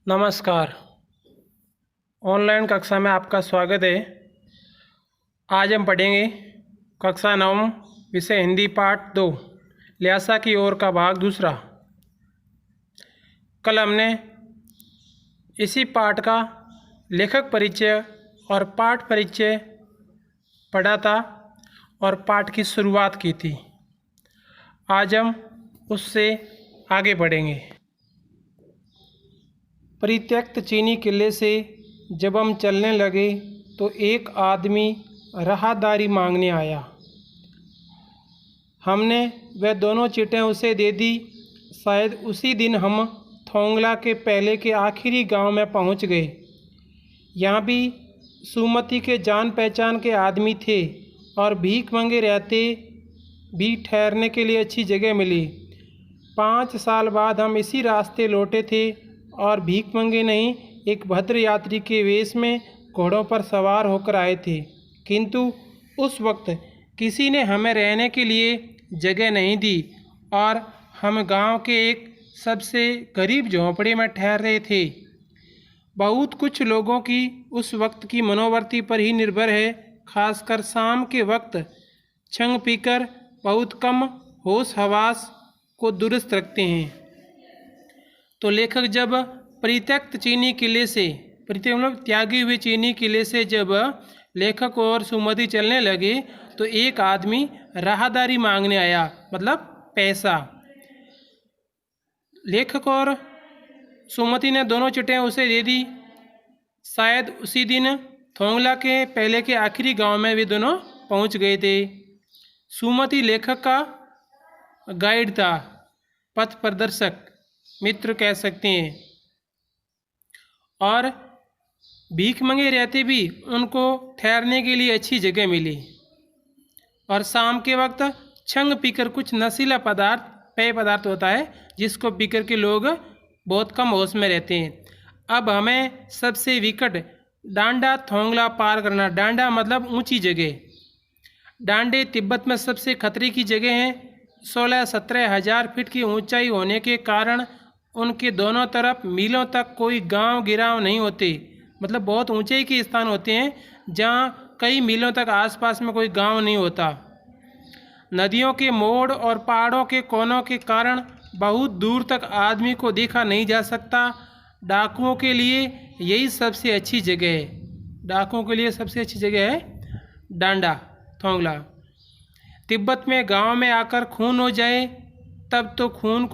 नमस्कार। ऑनलाइन कक्षा में आपका स्वागत है। आज हम पढ़ेंगे कक्षा 9 विषय हिंदी पाठ 2 ल्यासा की ओर का भाग दूसरा। कल हमने इसी पाठ का लेखक परिचय और पाठ परिचय पढ़ा था और पाठ की शुरुआत की थी। आज हम उससे आगे बढ़ेंगे। परित्यक्त चीनी किले से जब हम चलने लगे तो एक आदमी राहदारी मांगने आया। हमने वह दोनों चिट्ठियाँ उसे दे दी। शायद उसी दिन हम थोंगला के पहले के आखिरी गांव में पहुंच गए। यहाँ भी सुमति के जान पहचान के आदमी थे और भीख मांगे रहते भी ठहरने के लिए अच्छी जगह मिली। 5 साल बाद हम इसी रास्ते लौटे थे और भीख मंगे नहीं, एक भद्र यात्री के वेश में घोड़ों पर सवार होकर आए थे। किंतु उस वक्त किसी ने हमें रहने के लिए जगह नहीं दी और हम गांव के एक सबसे गरीब झोंपड़े में ठहर रहे थे। बहुत कुछ लोगों की उस वक्त की मनोवृत्ति पर ही निर्भर है, खासकर शाम के वक्त छंग पीकर बहुत कम होश हवास को दुरुस्त रखते हैं। तो लेखक जब परित्यक्त चीनी किले से, परित्यक्त मतलब त्यागी हुए चीनी किले से जब लेखक और सुमति चलने लगे तो एक आदमी राहदारी मांगने आया, मतलब पैसा। लेखक और सुमति ने दोनों चिट्ठियाँ उसे दे दी। शायद उसी दिन थोंगला के पहले के आखिरी गांव में वे दोनों पहुंच गए थे। सुमति लेखक का गाइड था, पथ प्रदर्शक, मित्र कह सकते हैं। और भीख मंगे रहते भी उनको ठहरने के लिए अच्छी जगह मिली। और शाम के वक्त छंग पीकर, कुछ नशीला पदार्थ, पेय पदार्थ होता है जिसको पीकर के लोग बहुत कम होश में रहते हैं। अब हमें सबसे विकट डांडा थोंगला पार करना। डांडा मतलब ऊंची जगह। डांडे तिब्बत में सबसे खतरे की जगह हैं। 16-17 हज़ार फीट की ऊंचाई होने के कारण उनके दोनों तरफ मीलों तक कोई गांव गिराव नहीं होते। मतलब बहुत ऊंचाई के स्थान होते हैं जहां कई मीलों तक आसपास में कोई गांव नहीं होता। नदियों के मोड़ और पहाड़ों के कोनों के कारण बहुत दूर तक आदमी को देखा नहीं जा सकता। डाकुओं के लिए यही सबसे अच्छी जगह है। डाकुओं के लिए सबसे अच्छी जगह है डांडा थोंगला। तिब्बत में गांव में आकर खून हो जाए तब तो खूनी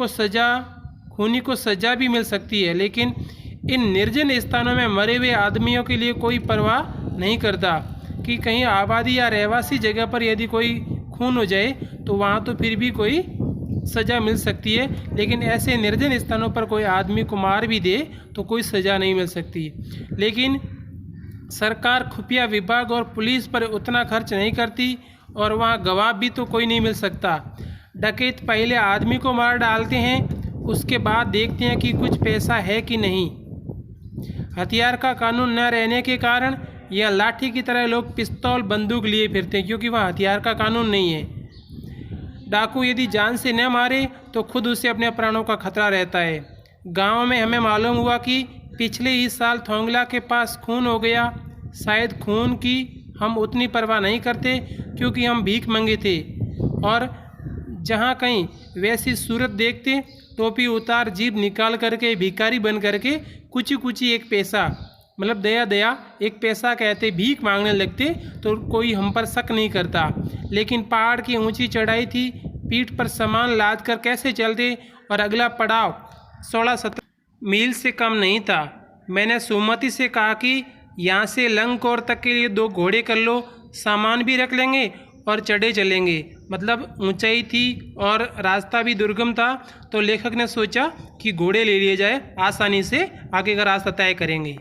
को सजा भी मिल सकती है, लेकिन इन निर्जन स्थानों में मरे हुए आदमियों के लिए कोई परवाह नहीं करता कि कहीं आबादी या रहवासी जगह पर यदि कोई खून हो जाए तो वहाँ तो फिर भी कोई सज़ा मिल सकती है, लेकिन ऐसे निर्जन स्थानों पर कोई आदमी को मार भी दे तो कोई सज़ा नहीं मिल सकती। लेकिन सरकार, खुफिया विभाग और पुलिस पर उतना खर्च नहीं करती और वहाँ गवाह भी तो कोई नहीं मिल सकता। डकैत पहले आदमी को मार डालते हैं, उसके बाद देखते हैं कि कुछ पैसा है कि नहीं। हथियार का कानून न रहने के कारण यह लाठी की तरह लोग पिस्तौल बंदूक लिए फिरते हैं, क्योंकि वहाँ हथियार का कानून नहीं है। डाकू यदि जान से न मारे तो खुद उसे अपने प्राणों का खतरा रहता है। गांव में हमें मालूम हुआ कि पिछले ही साल थोंगला के पास खून हो गया। शायद खून की हम उतनी परवाह नहीं करते क्योंकि हम भीख मंगे थे, और जहाँ कहीं वैसी सूरत देखते टोपी उतार जीभ निकाल करके भिखारी बन करके कुछ एक पैसा, मतलब दया एक पैसा कहते भीख मांगने लगते तो कोई हम पर शक नहीं करता। लेकिन पहाड़ की ऊंची चढ़ाई थी, पीठ पर सामान लाद कर कैसे चलते, और अगला पड़ाव 16-17 मील से कम नहीं था। मैंने सुमति से कहा कि यहाँ से लंगकोर तक के लिए 2 घोड़े कर लो, सामान भी रख लेंगे और चढ़े चलेंगे। मतलब ऊंचाई थी और रास्ता भी दुर्गम था, तो लेखक ने सोचा कि घोड़े ले लिए जाए, आसानी से आगे का रास्ता तय करेंगे।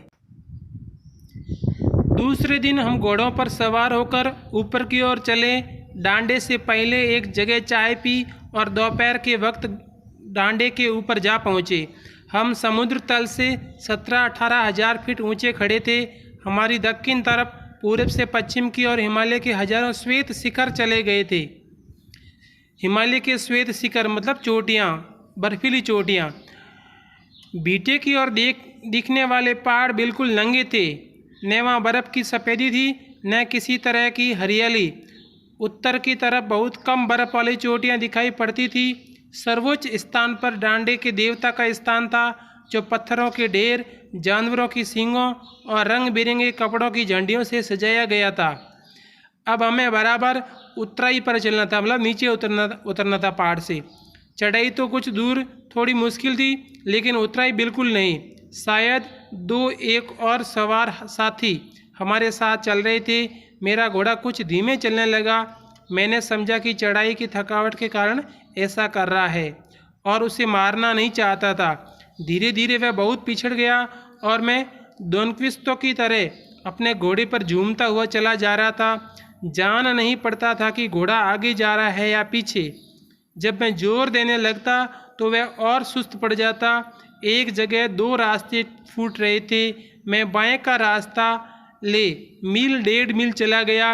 दूसरे दिन हम घोड़ों पर सवार होकर ऊपर की ओर चले। डांडे से पहले एक जगह चाय पी और दोपहर के वक्त डांडे के ऊपर जा पहुँचे। हम समुद्र तल से 17-18 हज़ार फीट ऊंचे खड़े थे। हमारी दक्षिण तरफ पूरब से पश्चिम की ओर हिमालय के हजारों श्वेत शिखर चले गए थे। हिमालय के श्वेत शिखर मतलब चोटियाँ, बर्फीली चोटियाँ। बीटे की ओर दिखने वाले पहाड़ बिल्कुल नंगे थे। न वहाँ बर्फ़ की सफ़ेदी थी, न किसी तरह की हरियाली। उत्तर की तरफ बहुत कम बर्फ़ वाली चोटियाँ दिखाई पड़ती थी। सर्वोच्च स्थान पर डांडे के देवता का स्थान था, जो पत्थरों के ढेर, जानवरों की सींगों और रंग बिरंगे कपड़ों की झंडियों से सजाया गया था। अब हमें बराबर उतराई पर चलना था, मतलब नीचे उतरना था पहाड़ से। चढ़ाई तो कुछ दूर थोड़ी मुश्किल थी, लेकिन उतराई बिल्कुल नहीं। शायद एक और सवार साथी हमारे साथ चल रहे थे। मेरा घोड़ा कुछ धीमे चलने लगा। मैंने समझा कि चढ़ाई की थकावट के कारण ऐसा कर रहा है और उसे मारना नहीं चाहता था। धीरे धीरे वह बहुत पिछड़ गया और मैं डॉनक्विस्टो की तरह अपने घोड़े पर झूमता हुआ चला जा रहा था। जान नहीं पड़ता था कि घोड़ा आगे जा रहा है या पीछे। जब मैं जोर देने लगता तो वह और सुस्त पड़ जाता। एक जगह 2 रास्ते फूट रहे थे। मैं बाएं का रास्ता ले मील 1.5 मील चला गया।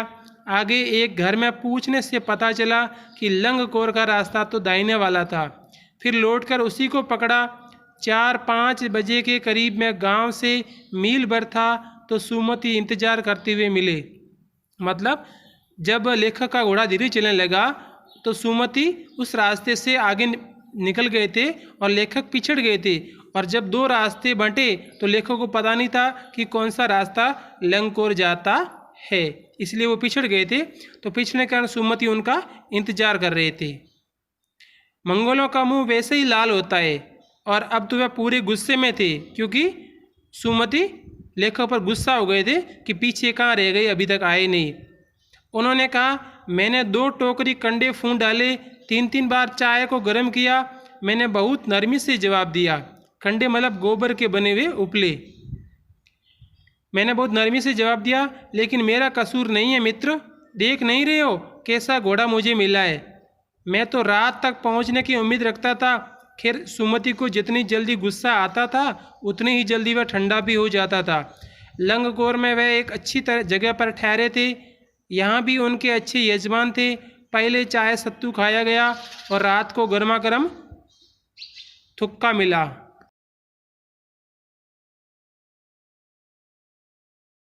आगे एक घर में पूछने से पता चला कि लंगकोर का रास्ता तो दाहिने वाला था। फिर लौटकर उसी को पकड़ा। 4-5 बजे के करीब मैं गांव से मील भर था तो सुमति इंतजार करते हुए मिले। मतलब जब लेखक का घोड़ा धीरे चलने लगा तो सुमति उस रास्ते से आगे निकल गए थे और लेखक पिछड़ गए थे। और जब 2 रास्ते बंटे तो लेखक को पता नहीं था कि कौन सा रास्ता लंगकोर जाता है, इसलिए वो पिछड़ गए थे। तो पिछड़ने के कारण सुमति उनका इंतजार कर रहे थे। मंगोलों का मुंह वैसे ही लाल होता है और अब तो वह पूरे गुस्से में थे, क्योंकि सुमति लेखक पर गुस्सा हो गए थे कि पीछे कहाँ रह गई, अभी तक आए नहीं। उन्होंने कहा, मैंने 2 टोकरी कंडे फूंक डाले, 3-3 बार चाय को गर्म किया। मैंने बहुत नरमी से जवाब दिया। कंडे मतलब गोबर के बने हुए उपले। मैंने बहुत नरमी से जवाब दिया, लेकिन मेरा कसूर नहीं है मित्र। देख नहीं रहे हो कैसा घोड़ा मुझे मिला है। मैं तो रात तक पहुंचने की उम्मीद रखता था। खैर, सुमति को जितनी जल्दी गुस्सा आता था उतनी ही जल्दी वह ठंडा भी हो जाता था। लंगकोर में वह एक अच्छी जगह पर ठहरे थे। यहाँ भी उनके अच्छे यजमान थे। पहले चाय सत्तू खाया गया और रात को गर्मा गर्म थुक्का मिला।